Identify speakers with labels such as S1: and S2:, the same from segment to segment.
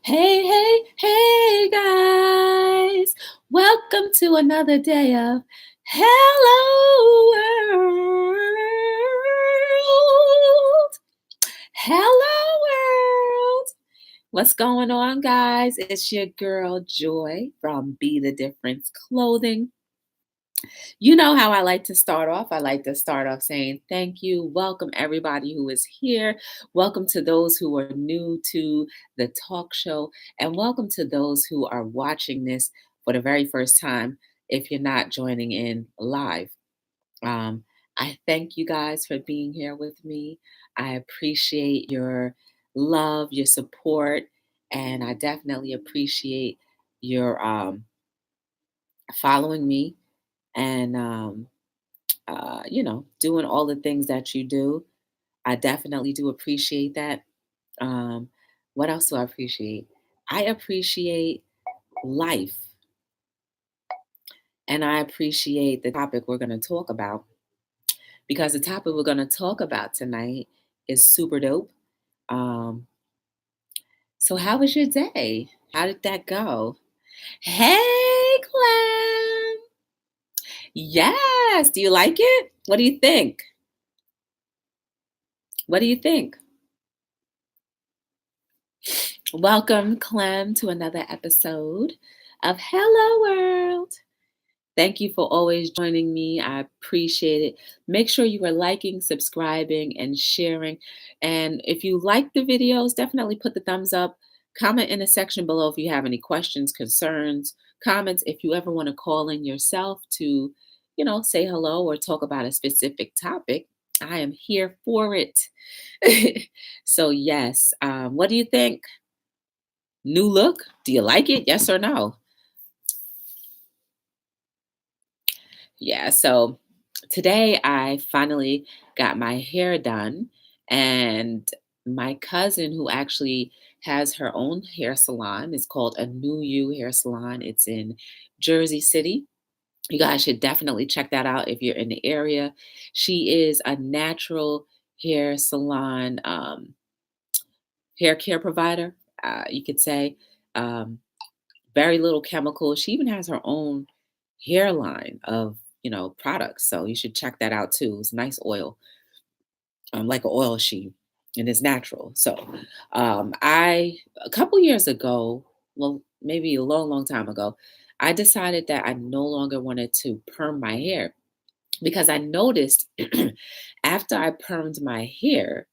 S1: Hey, hey, hey, guys. Welcome to another day of Hello World. Hello World. What's going on, guys? It's your girl Joy from Be the Difference Clothing. You know how I like to start off. I like to start off saying thank you. Welcome, everybody who is here. Welcome to those who are new to the talk show. And welcome to those who are watching this for the very first time if you're not joining in live. Um, I thank you guys for being here with me. I appreciate your love, your support, and I definitely appreciate your following me and doing all the things that you do. I definitely do appreciate that. Um, what else do I appreciate? I appreciate life, and I appreciate the topic we're going to talk about because the topic we're going to talk about tonight is super dope. Um, so, how was your day? How did that go? Hey, Clem. Yes. Do you like it? What do you think? What do you think? Welcome, Clem, to another episode of Hello World. Thank you for always joining me. I appreciate it. Make sure you are liking, subscribing, and sharing. And if you like the videos, definitely put the thumbs up. Comment in the section below if you have any questions, concerns, comments. If you ever want to call in yourself to, say hello or talk about a specific topic, I am here for it. So, yes, what do you think? New look? Do you like it? Yes or no? Yeah, so today I finally got my hair done, and my cousin, who actually has her own hair salon, is called a New You Hair Salon. It's in Jersey City. You guys should definitely check that out if you're in the area. She is a natural hair salon, hair care provider, you could say. Um, very little chemicals. She even has her own hairline of, products. So you should check that out too. It's nice oil, like an oil sheet, and it's natural. So I a couple years ago, well, maybe a long, long time ago, I decided that I no longer wanted to perm my hair because I noticed after I permed my hair,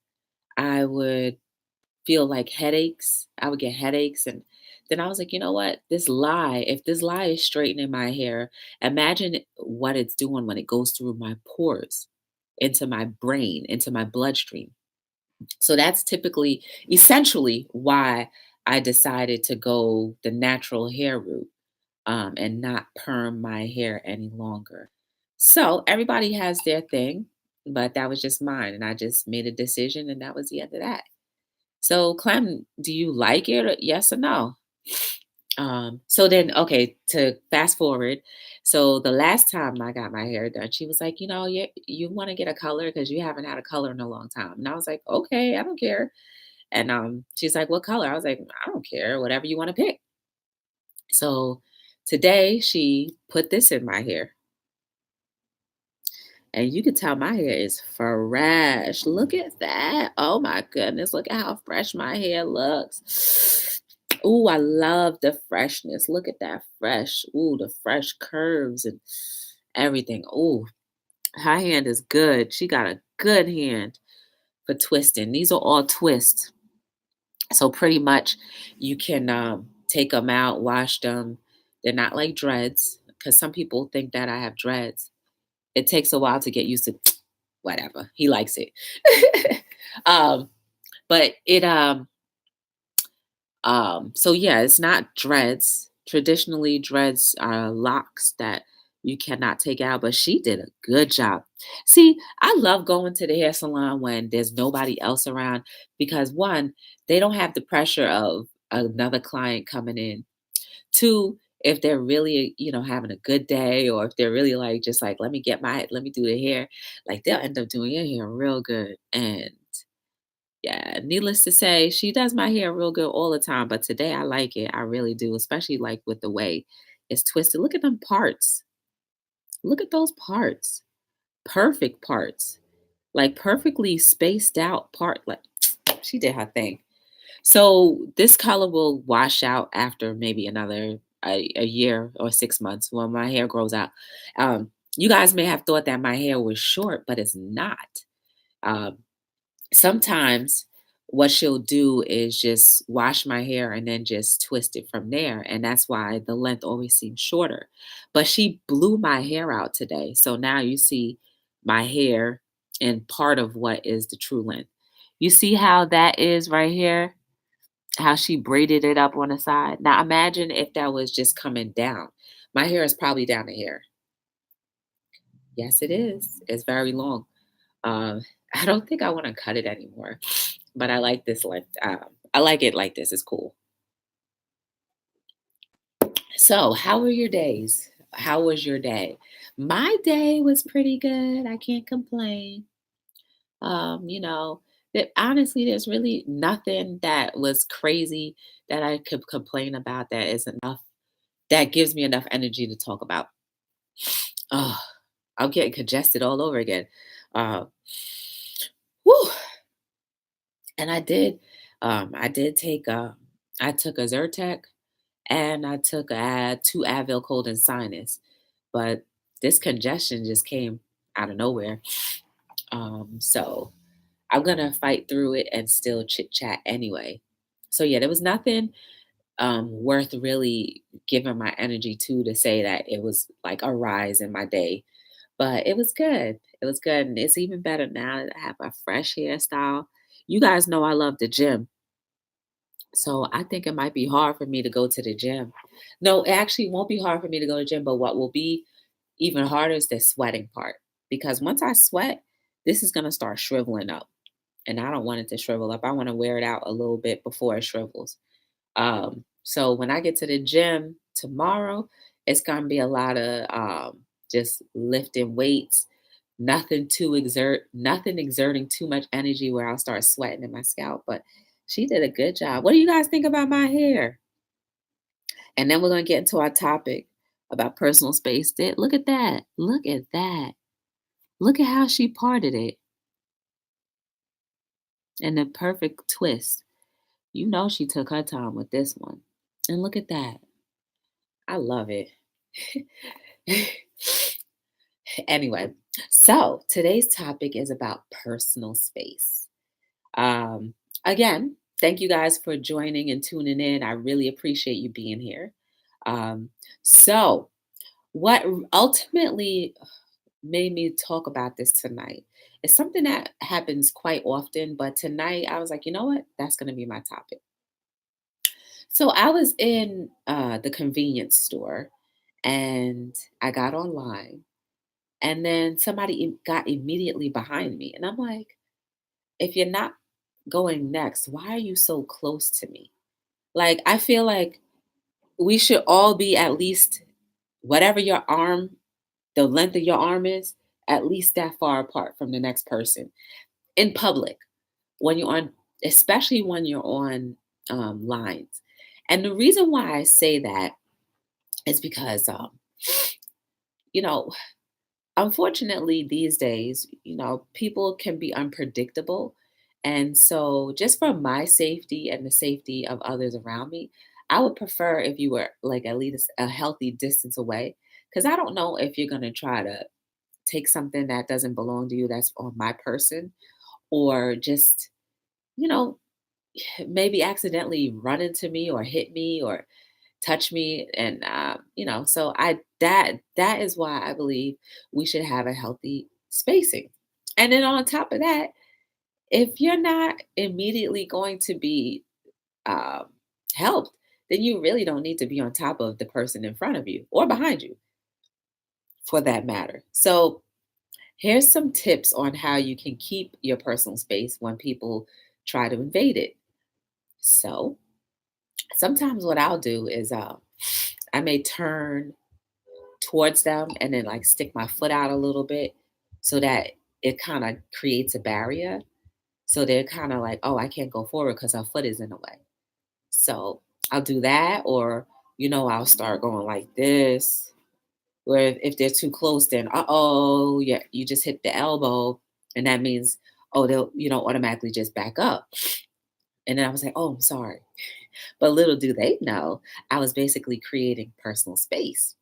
S1: I would feel like headaches. I would get headaches. And then I was like, you know what? If this lie is straightening my hair, imagine what it's doing when it goes through my pores, into my brain, into my bloodstream. So that's essentially why I decided to go the natural hair route, and not perm my hair any longer. So everybody has their thing, but that was just mine. And I just made a decision, and that was the end of that. So, Clem, do you like it? Yes or no? So then, okay, to fast forward. So the last time I got my hair done, she was like, you want to get a color because you haven't had a color in a long time. And I was like, okay, I don't care. And she's like, what color? I was like, I don't care, whatever you want to pick. So today she put this in my hair. And you can tell my hair is fresh. Look at that. Oh my goodness. Look at how fresh my hair looks. Ooh, I love the freshness. Look at that fresh. Ooh, the fresh curves and everything. Ooh, her hand is good. She got a good hand for twisting. These are all twists. So pretty much you can take them out, wash them. They're not like dreads because some people think that I have dreads. It takes a while to get used to whatever. He likes it. um, but it so yeah, it's not dreads. Traditionally, dreads are locks that you cannot take out, but she did a good job. See, I love going to the hair salon when there's nobody else around because one, they don't have the pressure of another client coming in. Two, if they're really, having a good day, or if they're really like, just like, let me do the hair, like they'll end up doing your hair real good. And Yeah, needless to say, she does my hair real good all the time, but today I like it. I really do, especially like with the way it's twisted. Look at them parts. Look at those parts. Perfect parts. Like perfectly spaced out part. Like she did her thing. So this color will wash out after maybe another a year or 6 months when my hair grows out. You guys may have thought that my hair was short, but it's not. Um, Sometimes what she'll do is just wash my hair and then just twist it from there. And that's why the length always seems shorter. But she blew my hair out today. So now you see my hair and part of what is the true length. You see how that is right here? How she braided it up on the side. Now imagine if that was just coming down. My hair is probably down to here. Yes, it is. It's very long. Um, I don't think I want to cut it anymore, but I like this length. I like it like this. It's cool. So, how were your days? How was your day? My day was pretty good. I can't complain. You know, that honestly, there's really nothing that was crazy that I could complain about that is enough that gives me enough energy to talk about. Oh, I'm getting congested all over again. Uh, whew. And I did take I took a Zyrtec and I took two Advil cold and sinus, but this congestion just came out of nowhere. So I'm gonna fight through it and still chit chat anyway. So yeah, there was nothing worth really giving my energy to say that it was like a rise in my day. But it was good. It was good. And it's even better now that I have a fresh hairstyle. You guys know I love the gym. So I think it might be hard for me to go to the gym. No, it actually won't be hard for me to go to the gym, but what will be even harder is the sweating part. Because once I sweat, this is gonna start shriveling up. And I don't want it to shrivel up. I want to wear it out a little bit before it shrivels. So when I get to the gym tomorrow, it's gonna be a lot of just lifting weights, nothing exerting too much energy where I'll start sweating in my scalp. But she did a good job. What do you guys think about my hair? And then we're gonna get into our topic about personal space. Look at that. Look at that. Look at how she parted it and the perfect twist. You know she took her time with this one. And look at that. I love it. Anyway, so today's topic is about personal space. Um, Again, thank you guys for joining and tuning in. I really appreciate you being here. Um, so, what ultimately made me talk about this tonight is something that happens quite often, but tonight I was like, you know what? That's going to be my topic. So, I was in the convenience store and I got online. And then somebody got immediately behind me. And I'm like, if you're not going next, why are you so close to me? Like, I feel like we should all be at least whatever your arm, the length of your arm is, at least that far apart from the next person in public when you're on, especially when you're on lines. And the reason why I say that is because, you know, unfortunately, these days, people can be unpredictable. And so, just for my safety and the safety of others around me, I would prefer if you were like at least a healthy distance away. Because I don't know if you're going to try to take something that doesn't belong to you, that's on my person, or just, you know, maybe accidentally run into me or hit me or touch me. And so that is why I believe we should have a healthy spacing. And then on top of that, if you're not immediately going to be um, helped, then you really don't need to be on top of the person in front of you or behind you for that matter. So here's some tips on how you can keep your personal space when people try to invade it. So sometimes what I'll do is I may turn towards them and then like stick my foot out a little bit so that it kind of creates a barrier. So they're kind of like, oh, I can't go forward because her foot is in the way. So I'll do that, or, I'll start going like this, where if they're too close, then, oh, yeah, you just hit the elbow. And that means, oh, they'll, automatically just back up. And then I was like, oh, I'm sorry. But little do they know, I was basically creating personal space.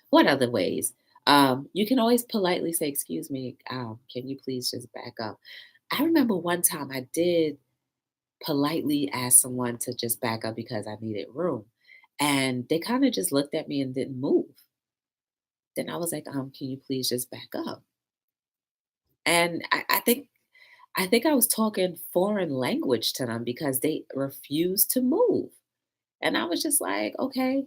S1: What other ways? You can always politely say, excuse me, can you please just back up? I remember one time I did politely ask someone to just back up because I needed room. And they kind of just looked at me and didn't move. Then I was like, can you please just back up? And I think I was talking foreign language to them because they refused to move. And I was just like, okay,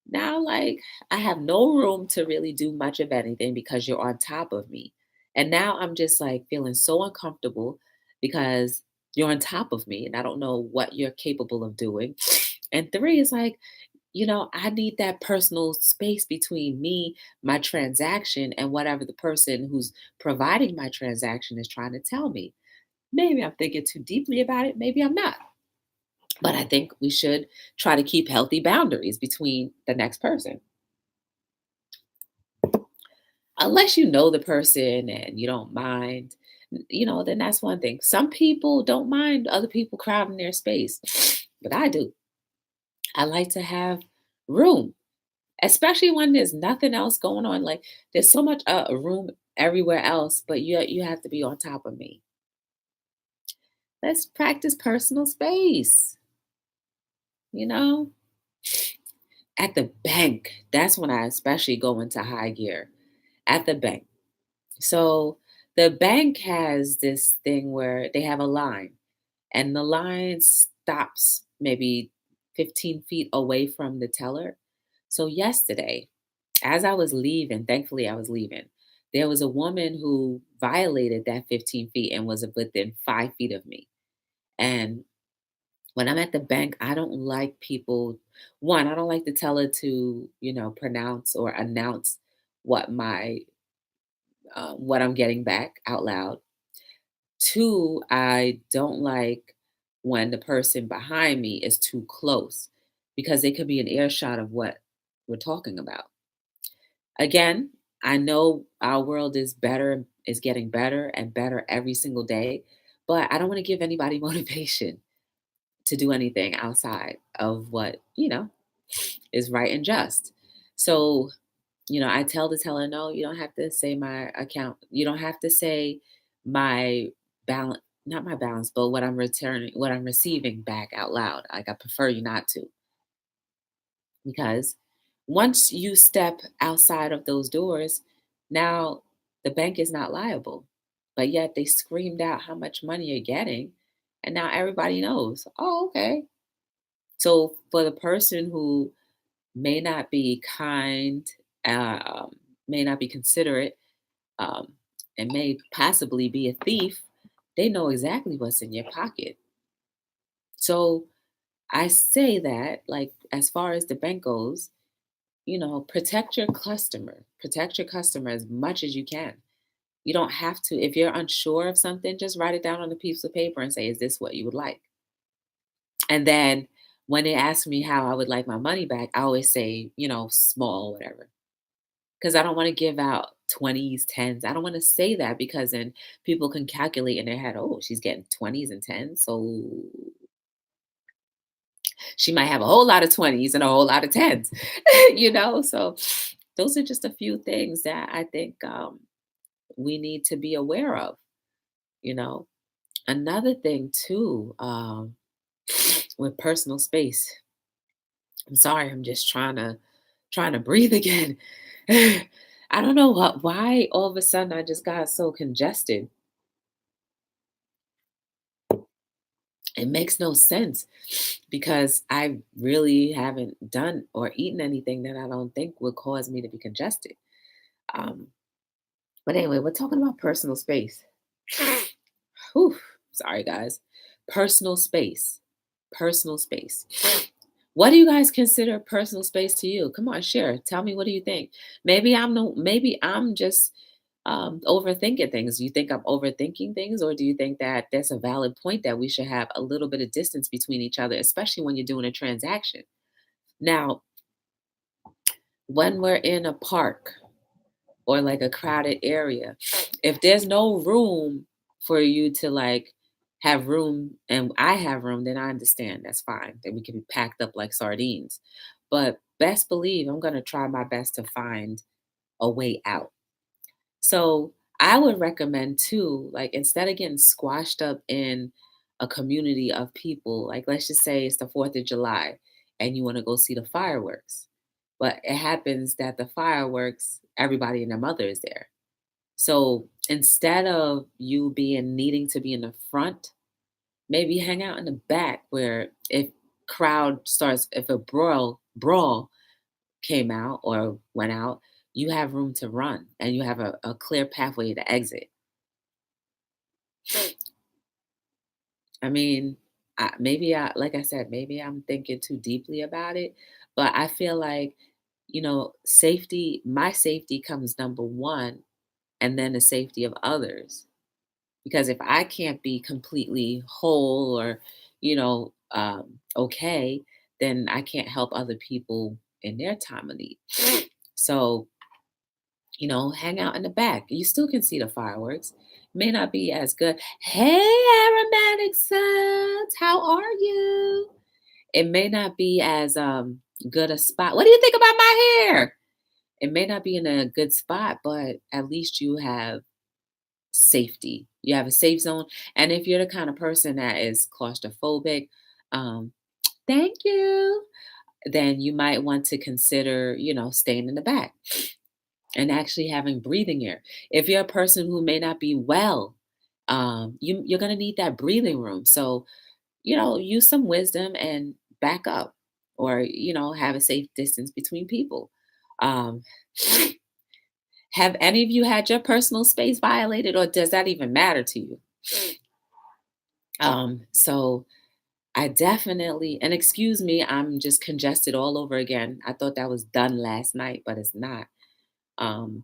S1: now, like, I have no room to really do much of anything because you're on top of me. And now I'm just like feeling so uncomfortable because you're on top of me and I don't know what you're capable of doing. And three is like, I need that personal space between me, my transaction, and whatever the person who's providing my transaction is trying to tell me. Maybe I'm thinking too deeply about it. Maybe I'm not. But I think we should try to keep healthy boundaries between the next person. Unless you know the person and you don't mind, then that's one thing. Some people don't mind other people crowding their space, but I do. I like to have room, especially when there's nothing else going on. Like there's so much room everywhere else, but you have to be on top of me. Let's practice personal space. You know, at the bank, that's when I especially go into high gear. At the bank. So the bank has this thing where they have a line, and the line stops maybe 15 feet away from the teller. So yesterday, as I was leaving, thankfully I was leaving, there was a woman who violated that 15 feet and was within 5 feet of me. And when I'm at the bank, I don't like people, one, I don't like the teller to, pronounce or announce what what I'm getting back out loud. Two, I don't like when the person behind me is too close because they could be an earshot of what we're talking about. Again, I know our world is getting better and better every single day, but I don't want to give anybody motivation to do anything outside of what, is right and just. So, I tell the teller, no, you don't have to say my account. You don't have to say my balance, not my balance, but what I'm returning, what I'm receiving back out loud. Like I prefer you not to, because once you step outside of those doors, now the bank is not liable. But yet they screamed out how much money you're getting. And now everybody knows, oh, okay. So for the person who may not be kind, um, may not be considerate, um, and may possibly be a thief, they know exactly what's in your pocket. So I say that, like, as far as the bank goes, protect your customer as much as you can. You don't have to, if you're unsure of something, just write it down on a piece of paper and say, is this what you would like? And then when they ask me how I would like my money back, I always say, small, whatever. Because I don't want to give out 20s, 10s. I don't want to say that because then people can calculate in their head, oh, she's getting 20s and 10s. So she might have a whole lot of 20s and a whole lot of 10s, So those are just a few things that I think we need to be aware of, you know. Another thing, too, with personal space. I'm sorry, I'm just trying to breathe again. I don't know why all of a sudden I just got so congested. It makes no sense because I really haven't done or eaten anything that I don't think would cause me to be congested. Um, but anyway, we're talking about personal space. Whew, sorry, guys. Personal space. Personal space. What do you guys consider personal space to you? Come on, share. Tell me, what do you think? Maybe I'm just overthinking things. Do you think I'm overthinking things, or do you think that there's a valid point that we should have a little bit of distance between each other, especially when you're doing a transaction? Now, when we're in a park or like a crowded area, if there's no room for you to like have room and I have room, then I understand. That's fine. That we can be packed up like sardines. But best believe I'm going to try my best to find a way out. So I would recommend too, like instead of getting squashed up in a community of people, like let's just say it's the 4th of July and you want to go see the fireworks. But it happens that the fireworks, everybody and their mother is there. So instead of you being needing to be in the front, maybe hang out in the back where if crowd starts, if a brawl came out or went out, you have room to run and you have a clear pathway to exit. I mean, like I said, maybe I'm thinking too deeply about it, but I feel like, safety, my safety comes number one, and then the safety of others. Because if I can't be completely whole or, okay, then I can't help other people in their time of need. So, hang out in the back. You still can see the fireworks. May not be as good. Hey, aromatic suds, how are you? It may not be as good a spot. What do you think about my hair? It may not be in a good spot, but at least you have safety. You have a safe zone. And if you're the kind of person that is claustrophobic, um, thank you, then you might want to consider, staying in the back and actually having breathing air. If you're a person who may not be well, you're going to need that breathing room. So, use some wisdom and back up or, have a safe distance between people. Um, have any of you had your personal space violated, or does that even matter to you? So I definitely, and excuse me, I'm just congested all over again. I thought that was done last night, but it's not. Um,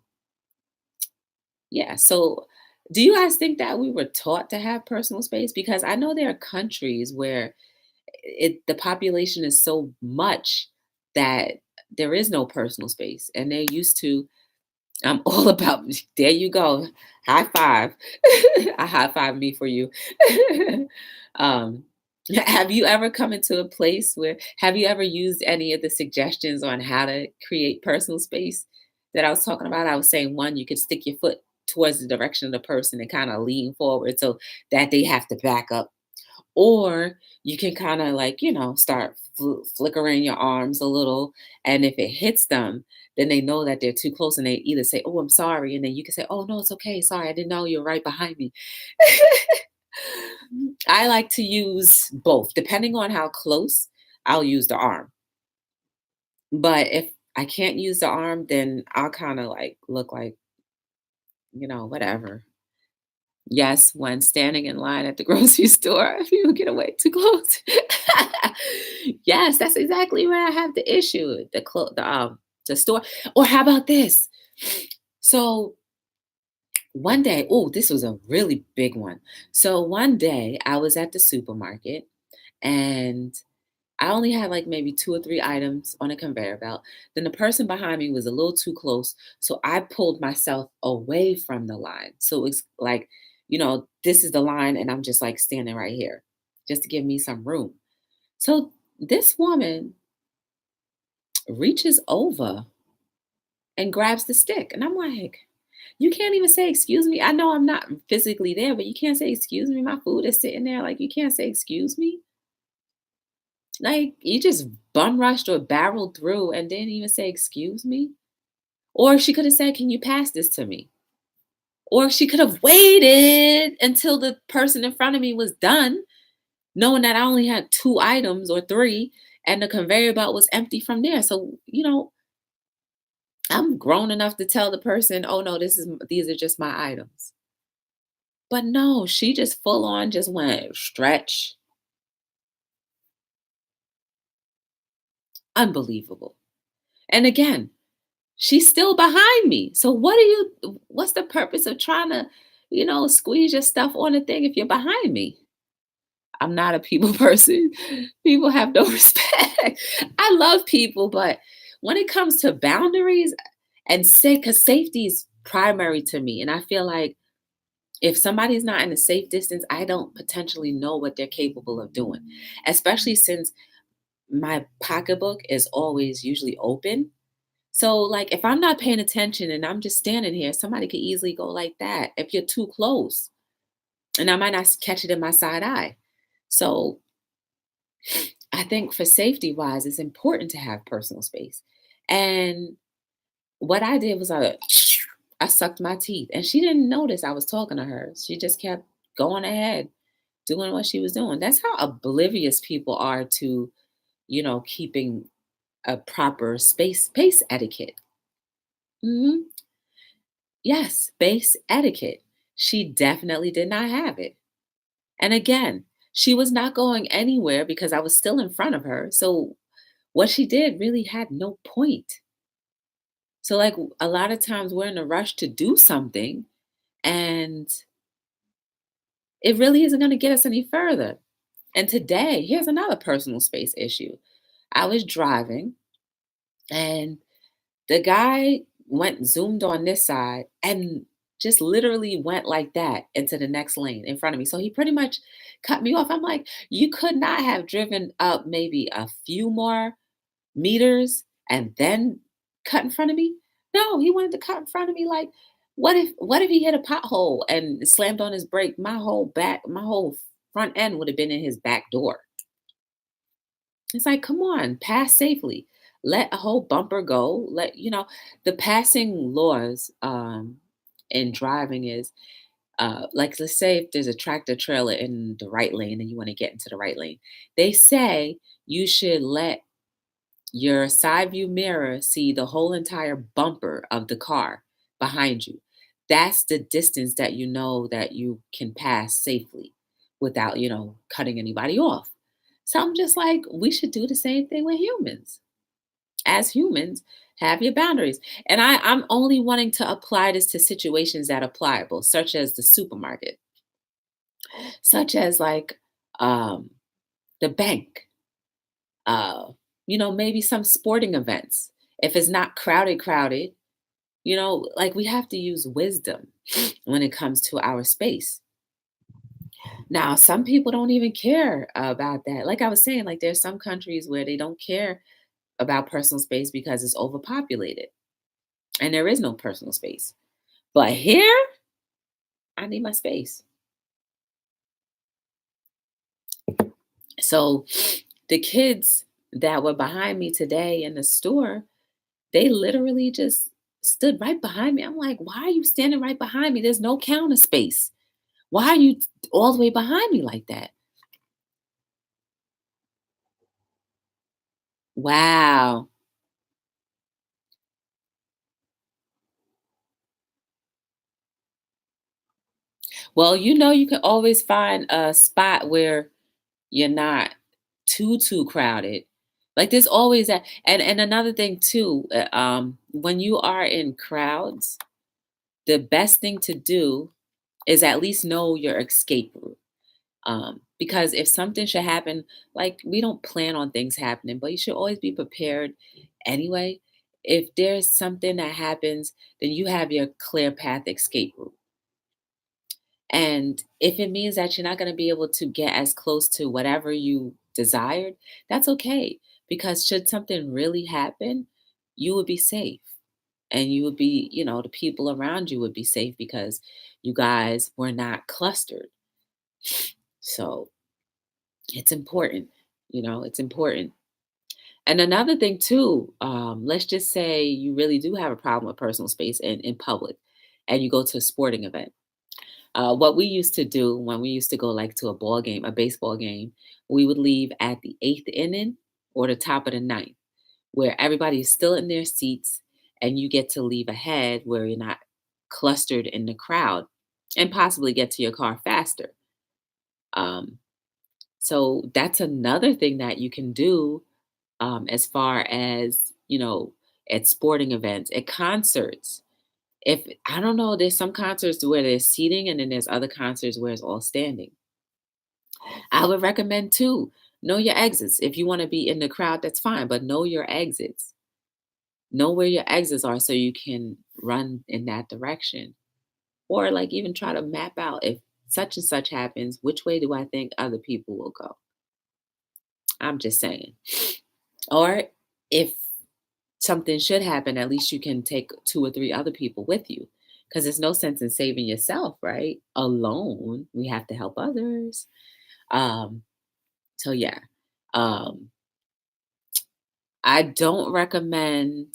S1: Yeah. So, do you guys think that we were taught to have personal space? Because I know there are countries where the population is so much that there is no personal space, and they're used to. I'm all about. There you go. High five. I high five me for you. um, have you ever come into a place where? Have you ever used any of the suggestions on how to create personal space that I was talking about? I was saying one, you could stick your foot towards the direction of the person and kind of lean forward so that they have to back up. Or you can kind of like, start flickering your arms a little. And if it hits them, then they know that they're too close and they either say, "Oh, I'm sorry." And then you can say, "Oh, no, it's okay. Sorry. I didn't know you're right behind me." I like to use both. Depending on how close, I'll use the arm. But if I can't use the arm, then I'll kind of like look like, whatever. Yes, when standing in line at the grocery store, if you get away too close. Yes, that's exactly where I have the issue. The store. Or how about this? So one day, oh, this was a really big one. So one day I was at the supermarket and I only had like maybe two or three items on a conveyor belt. Then the person behind me was a little too close. So I pulled myself away from the line. So it's like, this is the line, and I'm just like standing right here just to give me some room. So this woman reaches over and grabs the stick. And I'm like, you can't even say, "Excuse me." I know I'm not physically there, but you can't say, "Excuse me." My food is sitting there. Like, you can't say, "Excuse me." Like, you just bum rushed or barreled through and didn't even say, "Excuse me." Or she could have said, "Can you pass this to me?" Or she could have waited until the person in front of me was done, knowing that I only had two items or three, and the conveyor belt was empty from there. So, I'm grown enough to tell the person, "Oh no, these are just my items." But no, she just full on just went stretch. Unbelievable. And again, she's still behind me. So what's the purpose of trying to, squeeze your stuff on a thing if you're behind me? I'm not a people person. People have no respect. I love people, but when it comes to boundaries and say, because safety is primary to me. And I feel like if somebody's not in a safe distance, I don't potentially know what they're capable of doing, especially since my pocketbook is always usually open. So, like, if I'm not paying attention and I'm just standing here, somebody could easily go like that if you're too close, and I might not catch it in my side eye. So, I think for safety wise, it's important to have personal space. And what I did was I sucked my teeth, and she didn't notice I was talking to her. She just kept going ahead, doing what she was doing. That's how oblivious people are to, keeping a proper space etiquette. Hmm. Yes, space etiquette. She definitely did not have it. And again, she was not going anywhere because I was still in front of her. So what she did really had no point. So, like, a lot of times we're in a rush to do something and it really isn't going to get us any further. And today, here's another personal space issue. I was driving and the guy went zoomed on this side and just literally went like that into the next lane in front of me. So he pretty much cut me off. I'm like, you could not have driven up maybe a few more meters and then cut in front of me? No, he wanted to cut in front of me. Like, what if he hit a pothole and slammed on his brake? My whole front end would have been in his back door. It's like, come on, pass safely. Let a whole bumper go. The passing laws in driving is like, let's say if there's a tractor trailer in the right lane and you want to get into the right lane, they say you should let your side view mirror see the whole entire bumper of the car behind you. That's the distance that you know that you can pass safely without, cutting anybody off. So I'm just like, we should do the same thing with humans. As humans, have your boundaries. And I'm only wanting to apply this to situations that are pliable, such as the supermarket, such as like um, the bank, uh, maybe some sporting events. If it's not crowded, like we have to use wisdom when it comes to our space. Now, some people don't even care about that. Like I was saying, like there's some countries where they don't care about personal space because it's overpopulated and there is no personal space. But here, I need my space. So the kids that were behind me today in the store, they literally just stood right behind me. I'm like, why are you standing right behind me? There's no counter space. Why are you all the way behind me like that? Wow. Well, you can always find a spot where you're not too crowded. Like there's always that. And another thing too, when you are in crowds, the best thing to do is at least know your escape route. Because if something should happen, like we don't plan on things happening, but you should always be prepared anyway. If there's something that happens, then you have your clear path escape route. And if it means that you're not going to be able to get as close to whatever you desired, that's okay. Because should something really happen, you would be safe. And you would be, the people around you would be safe because you guys were not clustered. So it's important, it's important. And another thing too, let's just say you really do have a problem with personal space in public and you go to a sporting event. What we used to do when we used to go like to a ball game, a baseball game, we would leave at the eighth inning or the top of the ninth, where everybody is still in their seats and you get to leave ahead where you're not clustered in the crowd and possibly get to your car faster. Um, so that's another thing that you can do as far as, at sporting events, at concerts. If I don't know, there's some concerts where there's seating and then there's other concerts where it's all standing. I would recommend too, know your exits. If you want to be in the crowd, that's fine, but know your exits. Know where your exits are so you can run in that direction. Or like even try to map out if such and such happens, which way do I think other people will go? I'm just saying. Or if something should happen, at least you can take two or three other people with you. Because there's no sense in saving yourself, right? Alone. We have to help others. Um, so yeah. Um, I don't recommend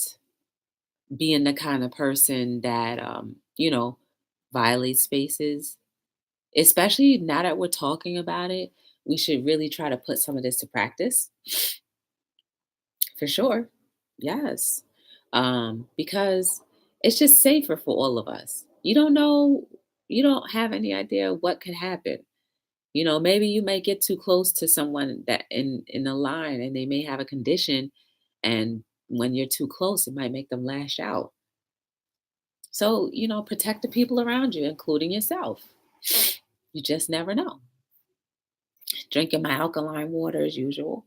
S1: being the kind of person that violates spaces. Especially now that we're talking about it, we should really try to put some of this to practice for sure. Yes. Because it's just safer for all of us. You don't have any idea what could happen. Maybe you may get too close to someone that in a line and they may have a condition, and when you're too close, it might make them lash out. So, protect the people around you, including yourself. You just never know. Drinking my alkaline water as usual.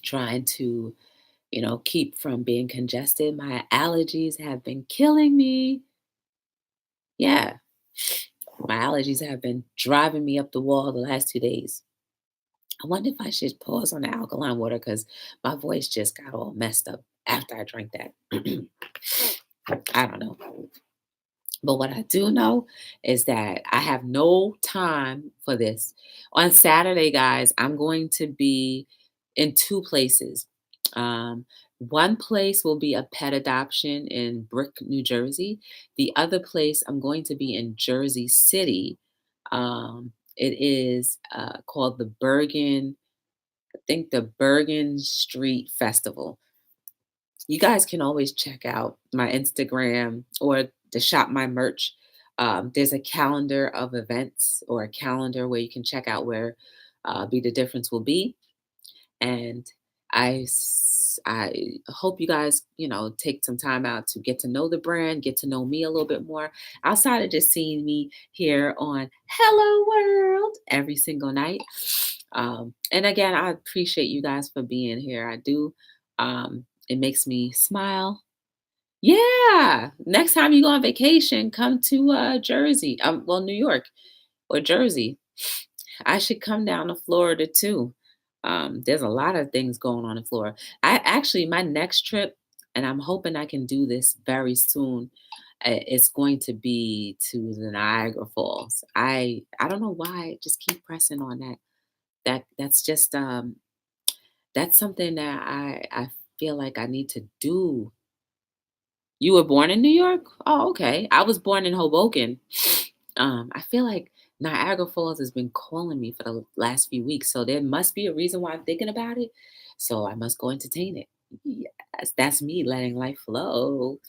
S1: Trying to, keep from being congested. My allergies have been killing me. Yeah, my allergies have been driving me up the wall the last 2 days. I wonder if I should pause on the alkaline water because my voice just got all messed up after I drank that. I don't know. But what I do know is that I have no time for this. On Saturday, guys, I'm going to be in two places. Um, One place will be a pet adoption in Brick, New Jersey. The other place, I'm going to be in Jersey City. It is called I think the Bergen Street Festival. You guys can always check out my Instagram or to shop my merch. There's a calendar of events or a calendar where you can check out where Be the Difference will be. And I hope you guys, take some time out to get to know the brand, get to know me a little bit more outside of just seeing me here on Hello World every single night. And again, I appreciate you guys for being here. I do. It makes me smile. Yeah. Next time you go on vacation, come to Jersey. Well, New York or Jersey. I should come down to Florida too. There's a lot of things going on in Florida. My next trip, and I'm hoping I can do this very soon. It's going to be to the Niagara Falls. I don't know why I just keep pressing on that. That's just that's something that I feel like I need to do. You were born in New York? Oh, okay. I was born in Hoboken. I feel like Niagara Falls has been calling me for the last few weeks, so there must be a reason why I'm thinking about it. So I must go entertain it. Yes, that's me letting life flow.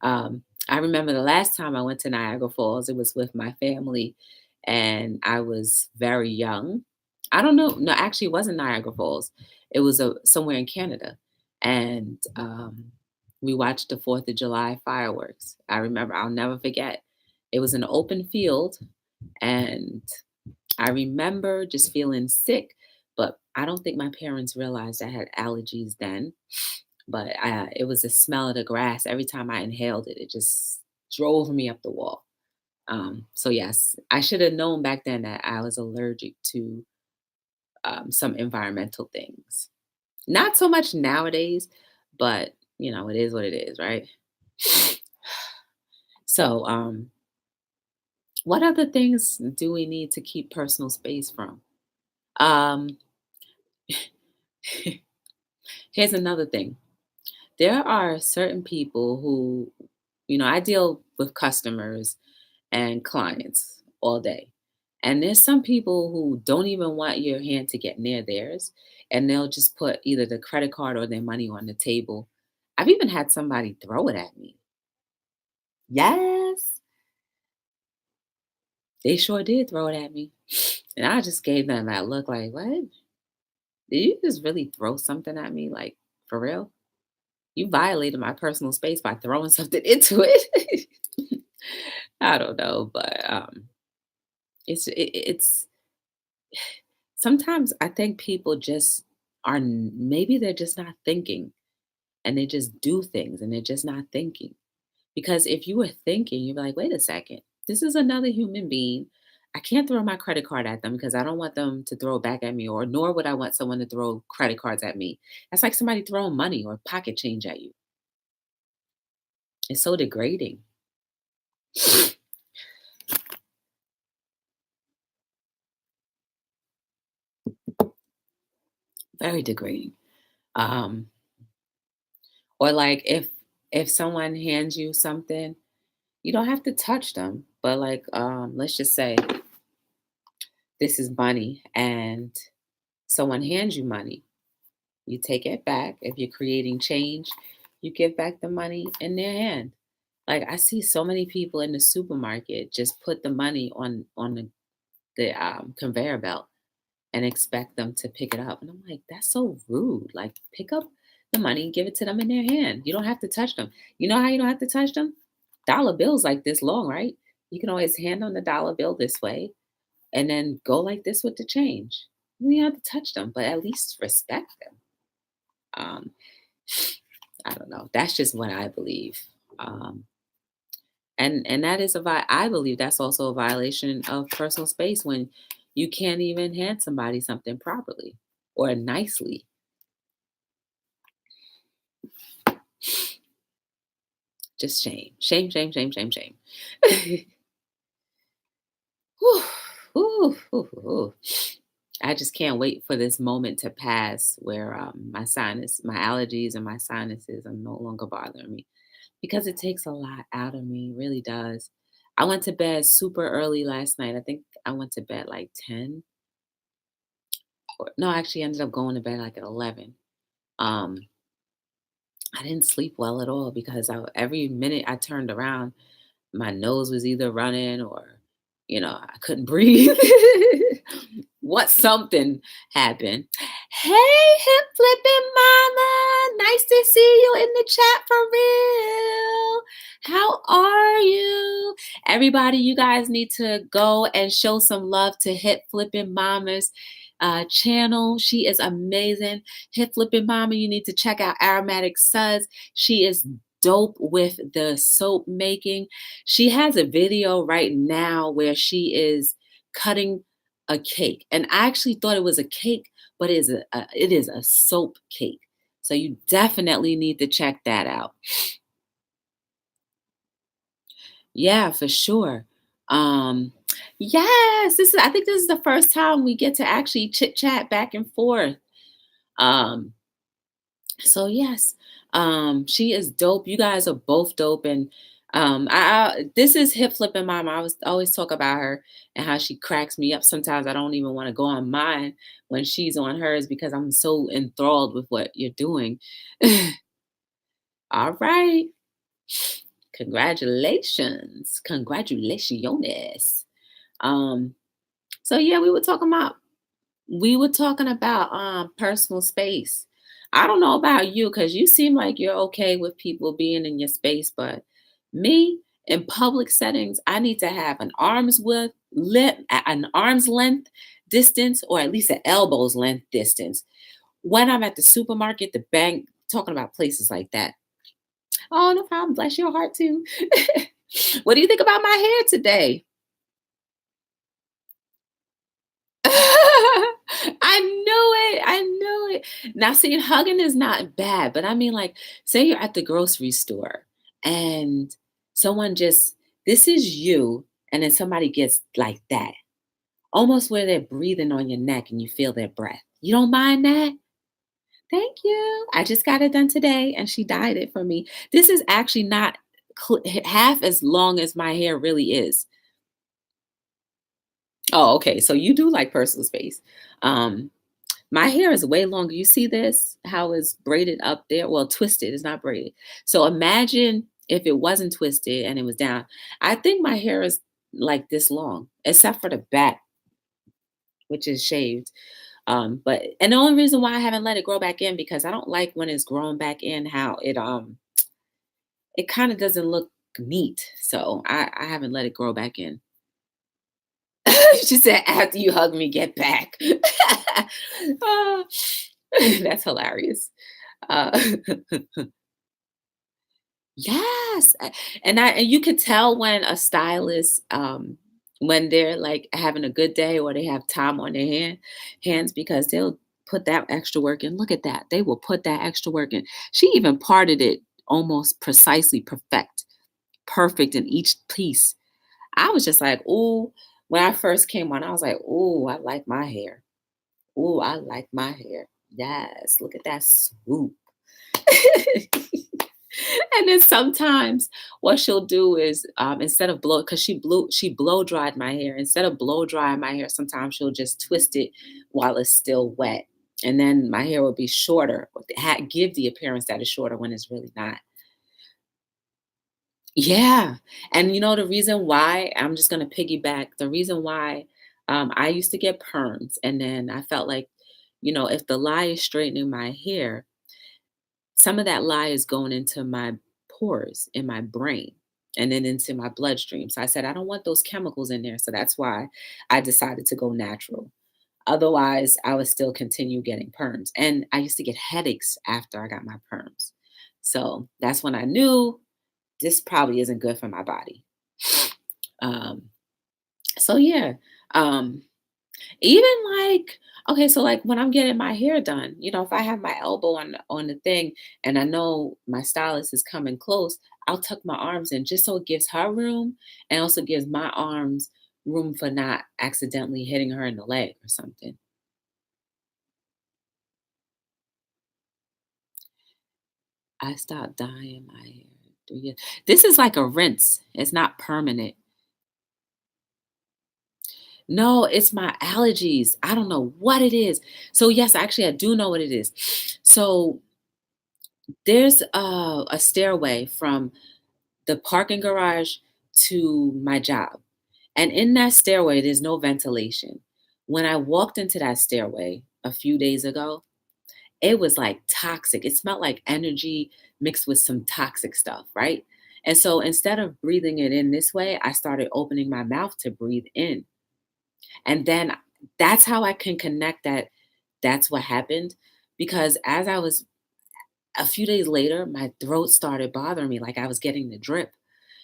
S1: I remember the last time I went to Niagara Falls, it was with my family, and I was very young. I don't know. No, actually, it wasn't Niagara Falls. It was somewhere in Canada, and we watched the Fourth of July fireworks. I remember. I'll never forget. It was an open field, and I remember just feeling sick, but I don't think my parents realized I had allergies then. But it was the smell of the grass. Every time I inhaled it, it just drove me up the wall. So yes, I should have known back then that I was allergic to some environmental things. Not so much nowadays, but it is what it is, right? So, what other things do we need to keep personal space from? Um, Here's another thing. There are certain people who, I deal with customers and clients all day. And there's some people who don't even want your hand to get near theirs, and they'll just put either the credit card or their money on the table. I've even had somebody throw it at me. Yes, they sure did throw it at me. And I just gave them that look like, what? Did you just really throw something at me? Like, for real? You violated my personal space by throwing something into it. I don't know, but it's sometimes I think people just maybe they're just not thinking and they just do things and they're just not thinking. Because if you were thinking, you'd be like, wait a second, this is another human being. I can't throw my credit card at them because I don't want them to throw it back at me, or nor would I want someone to throw credit cards at me. That's like somebody throwing money or pocket change at you. It's so degrading. Very degrading. Um, or like if someone hands you something, you don't have to touch them. But like let's just say this is money and someone hands you money. You take it back. If you're creating change, you give back the money in their hand. Like I see so many people in the supermarket just put the money on the conveyor belt and expect them to pick it up. And I'm like, that's so rude. Like pick up the money, give it to them in their hand. You don't have to touch them. You know how you don't have to touch them? Dollar bills like this long, right? You can always hand on the dollar bill this way and then go like this with the change. You don't have to touch them, but at least respect them. Um, I don't know. That's just what I believe. Um, and that is I believe that's also a violation of personal space when you can't even hand somebody something properly or nicely. Just shame. Shame, shame, shame, shame, shame. Whew, whew, whew, whew. I just can't wait for this moment to pass where my allergies and my sinuses are no longer bothering me. Because it takes a lot out of me, really does. I went to bed super early last night. I think I went to bed like 10 or no, I actually ended up going to bed like at 11. Um, I didn't sleep well at all because every minute I turned around, my nose was either running or, I couldn't breathe. What something happened. Hey, hip flipping mama. Nice to see you in the chat for real. How are you? Everybody, you guys need to go and show some love to Hip Flipping Mama's channel. She is amazing. Hip Flipping Mama, you need to check out Aromatic Suds. She is dope with the soap making. She has a video right now where she is cutting a cake. And I actually thought it was a cake, but it is a soap cake. So you definitely need to check that out. Yeah, for sure. Um, yes, I think this is the first time we get to actually chit chat back and forth. Um, so yes, she is dope. You guys are both dope, and this is Hip Flipping Mama. I was always talk about her and how she cracks me up. Sometimes I don't even want to go on mine when she's on hers because I'm so enthralled with what you're doing. All right. Congratulations. Congratulations. Um, so yeah, we were talking about personal space. I don't know about you because you seem like you're okay with people being in your space, but me in public settings, I need to have an arm's length distance, or at least an elbow's length distance. When I'm at the supermarket, the bank, talking about places like that. Oh, no problem. Bless your heart too. What do you think about my hair today? I knew it. I knew it. Now, see, hugging is not bad, but I mean, like, say you're at the grocery store and someone this is you, and then somebody gets like that, almost where they're breathing on your neck and you feel their breath. You don't mind that? Thank you. I just got it done today and she dyed it for me. This is actually not half as long as my hair really is. Oh, okay. So you do like personal space. Um, My hair is way longer. You see this? How it's braided up there? Well, twisted. It's not braided. So imagine if it wasn't twisted and it was down. I think my hair is like this long, except for the back. which is shaved. But and the only reason why I haven't let it grow back in because I don't like when it's grown back in how it kind of doesn't look neat. So I haven't let it grow back in. She said, after you hug me, get back. Uh, that's hilarious. Uh, yes. And you could tell when a stylist, when they're like having a good day or they have time on their hands because they'll put that extra work in. Look at that. They will put that extra work in. She even parted it almost precisely perfect in each piece. I was just like, "Ooh," when I first came on, I was like, "Ooh, I like my hair. Ooh, I like my hair. Yes, look at that swoop." And then sometimes what she'll do is instead of blow because she blow dried my hair. Instead of blow drying my hair, sometimes she'll just twist it while it's still wet. And then my hair will be shorter, give the appearance that it's shorter when it's really not. Yeah. And the reason why, I'm just going to piggyback, the reason why I used to get perms, and then I felt like, if the lye is straightening my hair, some of that lye is going into my pores in my brain and then into my bloodstream. So I said, I don't want those chemicals in there. So that's why I decided to go natural. Otherwise, I would still continue getting perms. And I used to get headaches after I got my perms. So that's when I knew this probably isn't good for my body. Um, so yeah. Um, Even like, okay, so like when I'm getting my hair done, if I have my elbow on the thing and I know my stylist is coming close, I'll tuck my arms in just so it gives her room and also gives my arms room for not accidentally hitting her in the leg or something. I stopped dyeing my hair 3 years. This is like a rinse. It's not permanent. No, it's my allergies. I don't know what it is. So yes, actually I do know what it is. So there's a stairway from the parking garage to my job. And in that stairway, there's no ventilation. When I walked into that stairway a few days ago, it was like toxic. It smelled like energy mixed with some toxic stuff, right? And so instead of breathing it in this way, I started opening my mouth to breathe in. And then that's how I can connect that that's what happened. Because as I was a few days later, my throat started bothering me like I was getting the drip.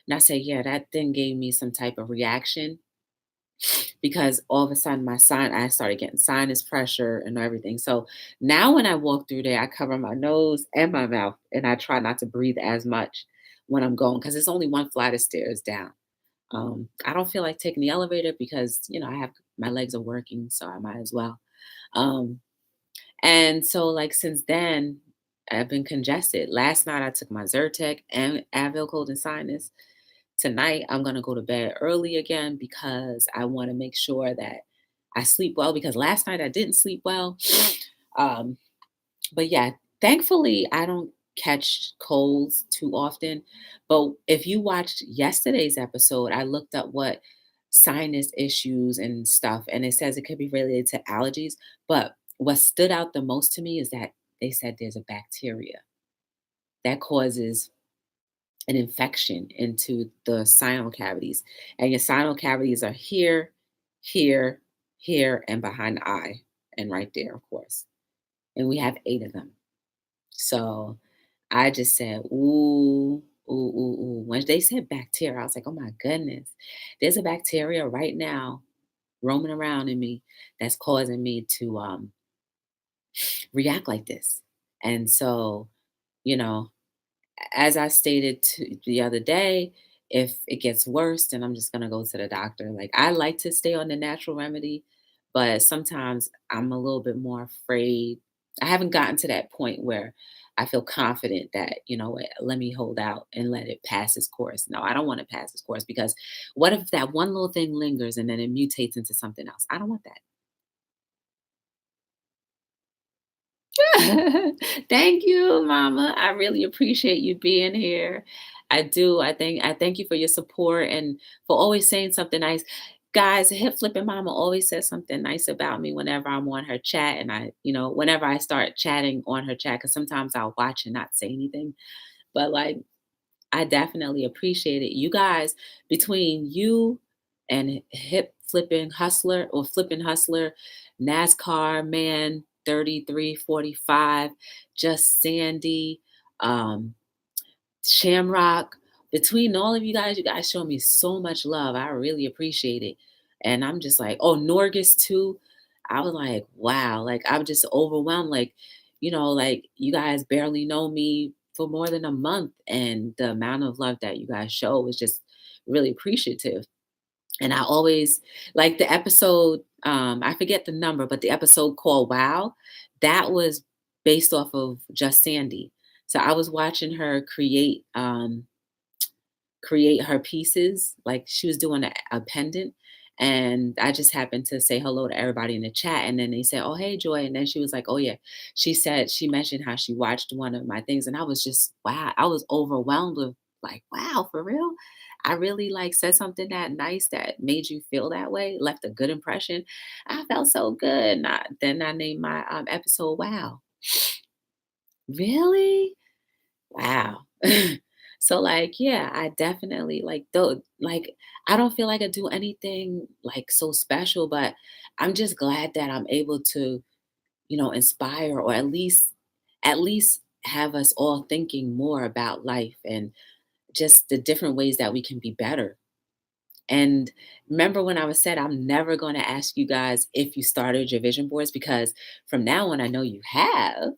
S1: And I said, yeah, that thing gave me some type of reaction because all of a sudden I started getting sinus pressure and everything. So now when I walk through there, I cover my nose and my mouth and I try not to breathe as much when I'm going because it's only one flight of stairs down. I don't feel like taking the elevator because, I have my legs are working, so I might as well. Um, and so like since then, I've been congested. Last night I took my Zyrtec and Advil cold and sinus. Tonight, I'm going to go to bed early again because I want to make sure that I sleep well because last night I didn't sleep well. Um, but yeah, thankfully, I don't catch colds too often. But if you watched yesterday's episode, I looked up what sinus issues and stuff, and it says it could be related to allergies. But what stood out the most to me is that they said there's a bacteria that causes an infection into the sinal cavities. And your sinal cavities are here, here, here, and behind the eye, and right there, of course. And we have 8 of them. So I just said, ooh, ooh, ooh, ooh. When they said bacteria, I was like, oh my goodness, there's a bacteria right now roaming around in me that's causing me to react like this. And so, you know, as I stated the other day, if it gets worse, then I'm just going to go to the doctor. Like, I like to stay on the natural remedy, but sometimes I'm a little bit more afraid. I haven't gotten to that point where I feel confident that, what, let me hold out and let it pass its course. No, I don't want to pass its course because what if that one little thing lingers and then it mutates into something else? I don't want that. Thank you, Mama. I really appreciate you being here. I do. I thank you for your support and for always saying something nice. Guys, Hip Flipping Mama always says something nice about me whenever I'm on her chat, and whenever I start chatting on her chat, because sometimes I'll watch and not say anything. But like, I definitely appreciate it. You guys, between you and Hip Flipping Hustler or Flipping Hustler, NASCAR Man 3345, Just Sandy, um, Shamrock, between all of you guys show me so much love. I really appreciate it. And I'm just like, oh, Norgus too. I was like, wow, like I'm just overwhelmed. Like, like you guys barely know me for more than a month. And the amount of love that you guys show is just really appreciative. And I always like the episode, I forget the number, but the episode called Wow, that was based off of Just Sandy. So I was watching her create her pieces. Like she was doing a pendant. And I just happened to say hello to everybody in the chat. And then they said, oh, hey, Joy. And then she was like, oh, yeah. She mentioned how she watched one of my things. And I was just, wow. I was overwhelmed with like, wow, for real? I really like said something that nice that made you feel that way, left a good impression. I felt so good. Then I named my episode, Wow. Really? Wow. So like, yeah, I definitely like though like I don't feel like I do anything like so special, but I'm just glad that I'm able to, inspire or at least have us all thinking more about life and just the different ways that we can be better. And remember when I was said I'm never going to ask you guys if you started your vision boards because from now on I know you have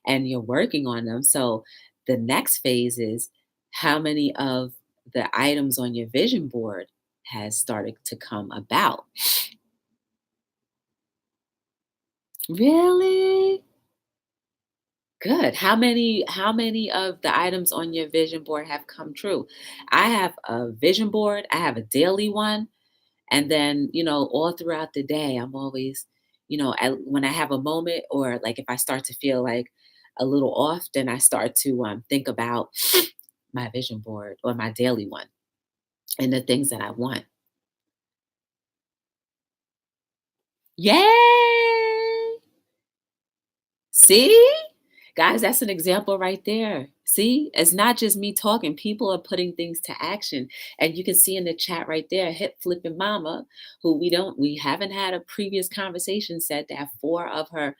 S1: and you're working on them. So the next phase is how many of the items on your vision board has started to come about. Really? Good. How many of the items on your vision board have come true? I have a vision board, I have a daily one. And then, all throughout the day, I'm always, when I have a moment or like if I start to feel like a little off, then I start to think about my vision board or my daily one and the things that I want. Yay! See? Guys, that's an example right there. See, it's not just me talking. People are putting things to action. And you can see in the chat right there, Hip Flipping Mama, who we haven't had a previous conversation, said that 4 of her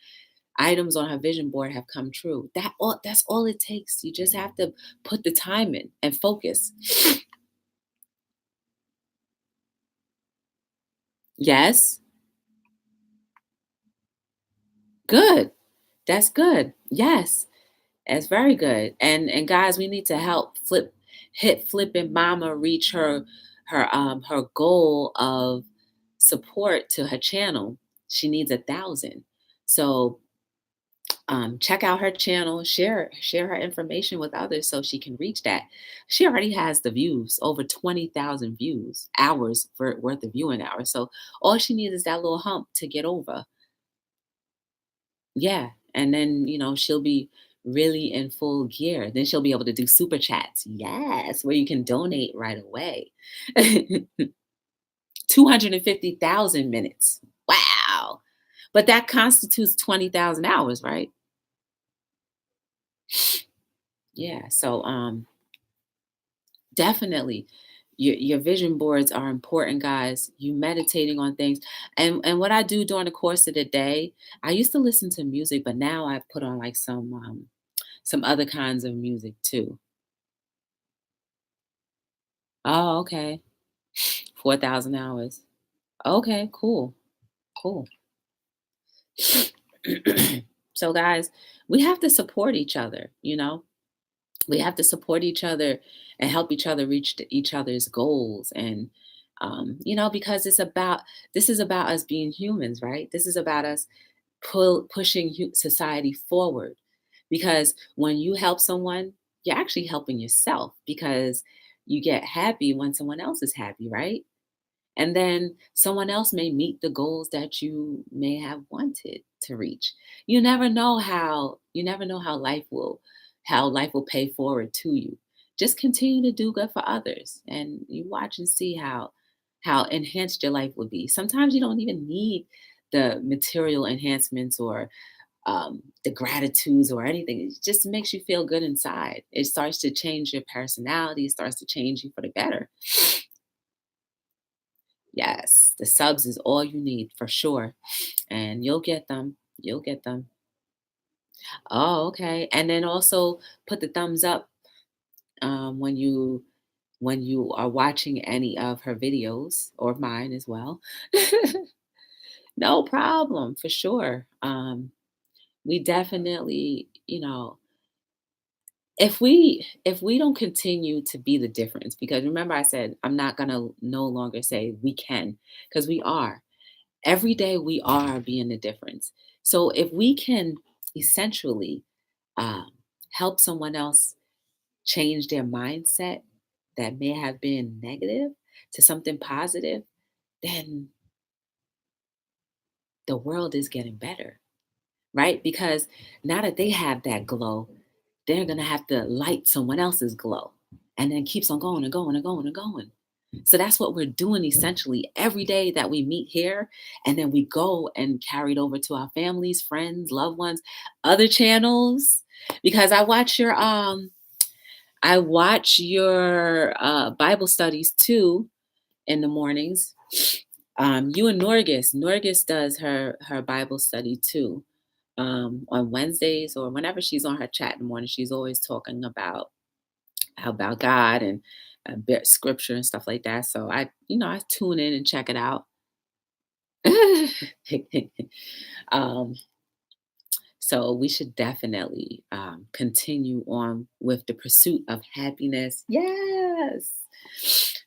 S1: items on her vision board have come true. That's all it takes. You just have to put the time in and focus. Yes, good. That's good. Yes. That's very good. And guys, we need to help hit flipping mama reach her goal of support to her channel. She needs 1,000. So check out her channel, share her information with others so she can reach that. She already has the views, over 20,000 views, hours worth of viewing hours. So all she needs is that little hump to get over. Yeah, and then, she'll be really in full gear. Then she'll be able to do super chats. Yes, where you can donate right away. 250,000 minutes. Wow. But that constitutes 20,000 hours, right? Yeah, so definitely your vision boards are important, guys. You meditating on things. And what I do during the course of the day, I used to listen to music, but now I've put on like some other kinds of music too. Oh, okay. 4,000 hours. Okay, cool. Cool. So guys, we have to support each other. We have to support each other and help each other reach each other's goals and because this is about us being humans, right? This is about us pushing society forward because when you help someone, you're actually helping yourself because you get happy when someone else is happy, right? And then someone else may meet the goals that you may have wanted to reach. You never know how life will pay forward to you. Just continue to do good for others and you watch and see how how enhanced your life would be. Sometimes you don't even need the material enhancements or the gratitudes or anything. It just makes you feel good inside. It starts to change your personality, it starts to change you for the better. Yes, the subs is all you need for sure. And you'll get them. You'll get them. Oh, okay. And then also put the thumbs up when you are watching any of her videos or mine as well. No problem, for sure. We definitely, if we don't continue to be the difference, because remember I said I'm not gonna no longer say we can, because we are. Every day we are being the difference. So if we can essentially um, help someone else change their mindset that may have been negative to something positive, then the world is getting better, right? Because now that they have that glow, they're going to have to light someone else's glow, and then keeps on going and going and going and going. So that's what we're doing essentially every day that we meet here. And then we go and carry it over to our families, friends, loved ones, other channels. Because I watch your Bible studies too in the mornings. You and Norgis does her Bible study too. On Wednesdays or whenever she's on her chat in the morning, she's always talking about God and scripture and stuff like that. So I tune in and check it out. um, so we should definitely continue on with the pursuit of happiness. Yes,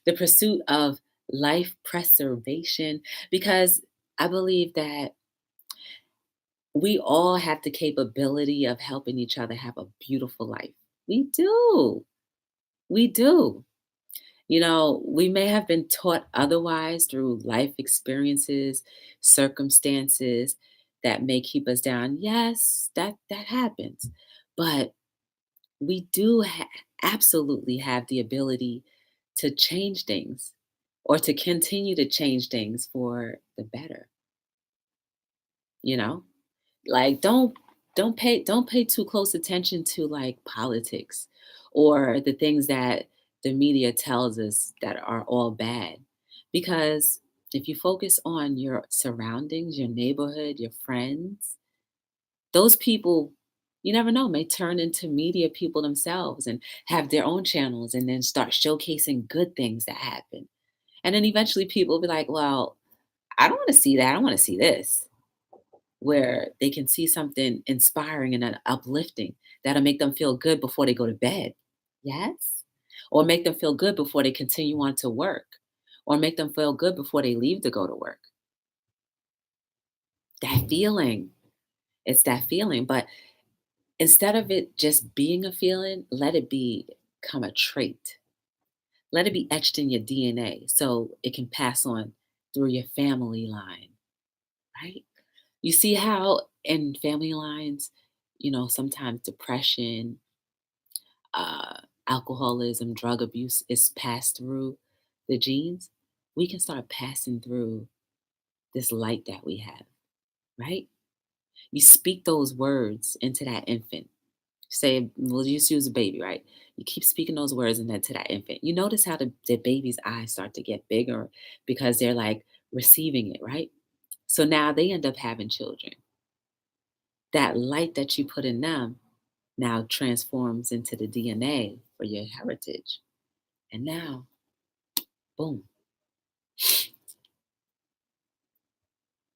S1: the pursuit of life preservation, because I believe that we all have the capability of helping each other have a beautiful life. We do. We do. We may have been taught otherwise through life experiences, circumstances that may keep us down. Yes, that happens. But we do absolutely have the ability to change things or to continue to change things for the better, you know? Like don't pay too close attention to like politics or the things that the media tells us that are all bad, because if you focus on your surroundings, your neighborhood, your friends, those people, you never know, may turn into media people themselves and have their own channels and then start showcasing good things that happen. And then eventually people will be like, well, I don't want to see that, I want to see this, where they can see something inspiring and uplifting that'll make them feel good before they go to bed. Yes. Or make them feel good before they continue on to work, or make them feel good before they leave to go to work. That feeling, it's that feeling. But instead of it just being a feeling, let it become a trait. Let it be etched in your DNA so it can pass on through your family line, right? You see how in family lines, sometimes depression, uh, alcoholism, drug abuse is passed through the genes. We can start passing through this light that we have, right? You speak those words into that infant. Say, we'll just use a baby, right? You keep speaking those words into that infant. You notice how the baby's eyes start to get bigger because they're like receiving it, right? So now they end up having children. That light that you put in them now transforms into the DNA for your heritage. And now, boom,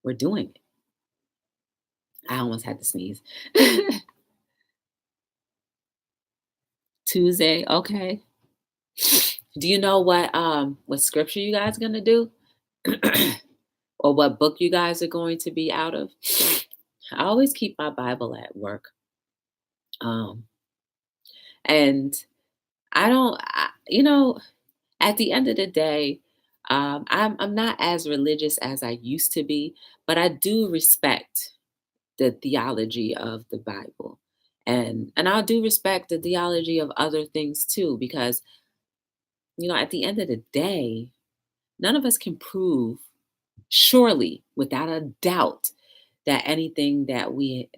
S1: we're doing it. I almost had to sneeze. Tuesday, okay. Do you know what scripture you guys gonna do? Or what book you guys are going to be out of? I always keep my Bible at work. Um, and I don't, at the end of the day, I'm not as religious as I used to be, but I do respect the theology of the Bible. And I do respect the theology of other things too, because at the end of the day, None of us can prove surely, without a doubt, that anything that we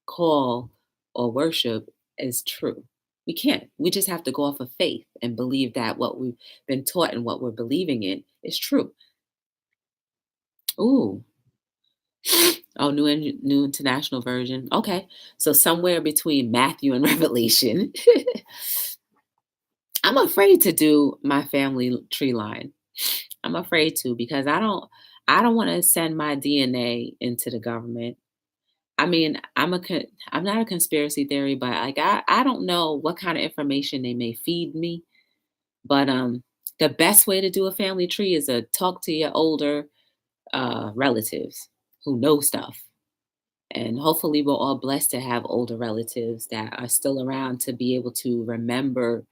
S1: call or worship is true. We can't. We just have to go off of faith and believe that what we've been taught and what we're believing in is true. Ooh. Oh, New International Version. Okay. So somewhere between Matthew and Revelation. I'm afraid to do my family tree line. I'm afraid to because I don't want to send my DNA into the government. I mean, I'm not a conspiracy theory, but like I don't know what kind of information they may feed me. But the best way to do a family tree is to talk to your older relatives who know stuff. And hopefully we're all blessed to have older relatives that are still around to be able to remember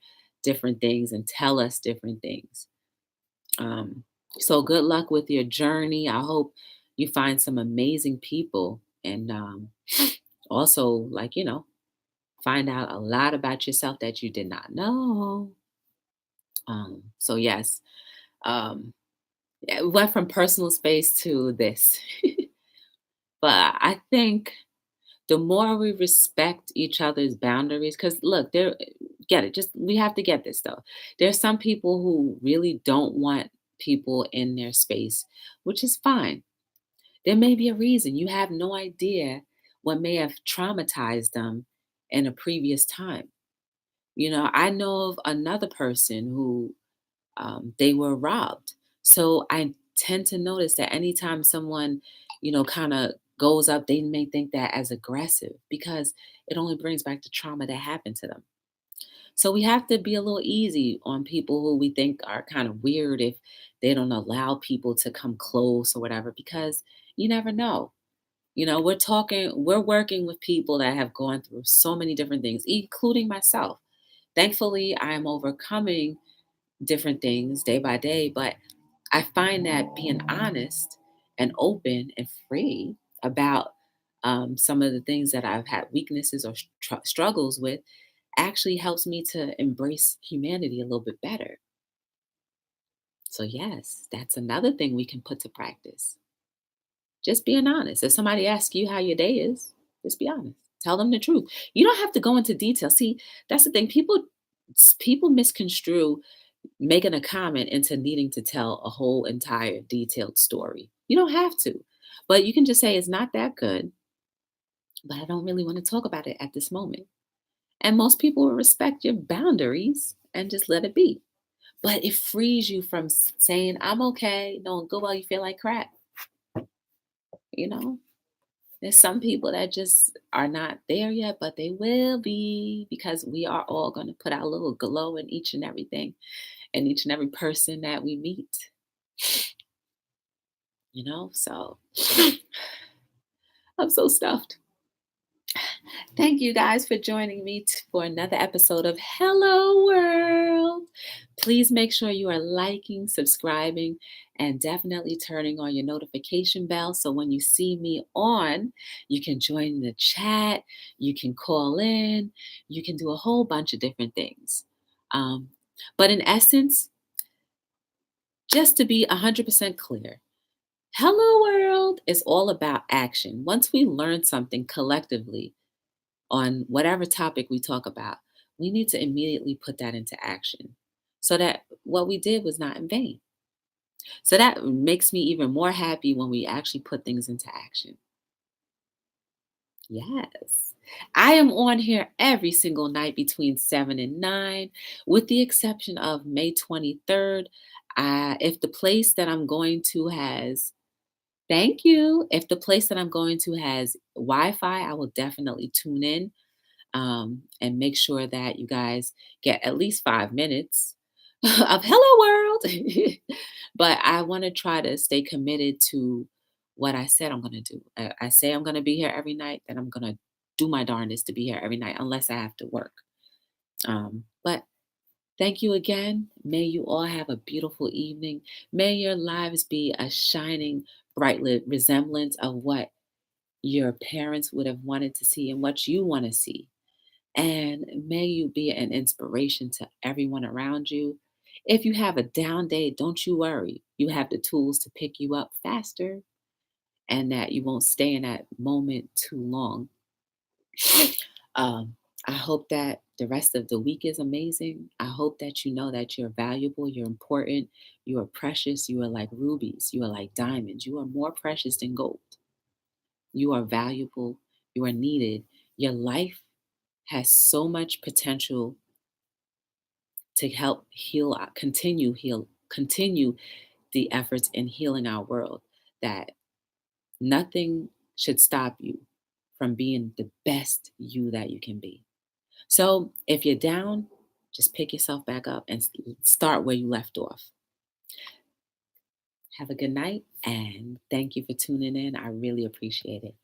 S1: different things and tell us different things. Um, so good luck with your journey. I hope you find some amazing people and also, like, find out a lot about yourself that you did not know. So, yes, um, yeah, it went from personal space to this. But I think the more we respect each other's boundaries, because look, get it, just we have to get this though. There's some people who really don't want people in their space, which is fine. There may be a reason. You have no idea what may have traumatized them in a previous time. I know of another person who they were robbed. So I tend to notice that anytime someone, kind of goes up, they may think that as aggressive because it only brings back the trauma that happened to them. So we have to be a little easy on people who we think are kind of weird if they don't allow people to come close or whatever, because you never know. We're working with people that have gone through so many different things, including myself. Thankfully, I am overcoming different things day by day, but I find that being honest and open and free about some of the things that I've had weaknesses or struggles with actually helps me to embrace humanity a little bit better. So, yes, that's another thing we can put to practice. Just being honest. If somebody asks you how your day is, just be honest. Tell them the truth. You don't have to go into detail. See, that's the thing. People misconstrue making a comment into needing to tell a whole entire detailed story. You don't have to, but you can just say it's not that good, but I don't really want to talk about it at this moment. And most people will respect your boundaries and just let it be. But it frees you from saying, I'm okay. Don't go while you feel like crap. You know, there's some people that just are not there yet, but they will be because we are all going to put our little glow in each and everything and each and every person that we meet. So I'm so stuffed. Thank you guys for joining me for another episode of Hello World. Please make sure you are liking, subscribing, and definitely turning on your notification bell so when you see me on, you can join the chat, you can call in, you can do a whole bunch of different things. Um, but in essence, just to be 100% clear, Hello World is all about action. Once we learn something collectively, on whatever topic we talk about, we need to immediately put that into action so that what we did was not in vain. So that makes me even more happy when we actually put things into action. Yes. I am on here every single night between 7 and 9, with the exception of May 23rd. If the place that I'm going to has Thank you. If the place that I'm going to has Wi Fi, I will definitely tune in and make sure that you guys get at least 5 minutes of Hello World. But I want to try to stay committed to what I said I'm going to do. I say I'm going to be here every night, then I'm going to do my darndest to be here every night, unless I have to work. But thank you again. May you all have a beautiful evening. May your lives be a shining, bright resemblance of what your parents would have wanted to see and what you want to see. And may you be an inspiration to everyone around you. If you have a down day, don't you worry. You have the tools to pick you up faster and that you won't stay in that moment too long. Um, I hope that the rest of the week is amazing. I hope that you know that you're valuable, you're important, you are precious, you are like rubies, you are like diamonds, you are more precious than gold. You are valuable, you are needed. Your life has so much potential to help continue the efforts in healing our world, that nothing should stop you from being the best you that you can be. So if you're down, just pick yourself back up and start where you left off. Have a good night and thank you for tuning in. I really appreciate it.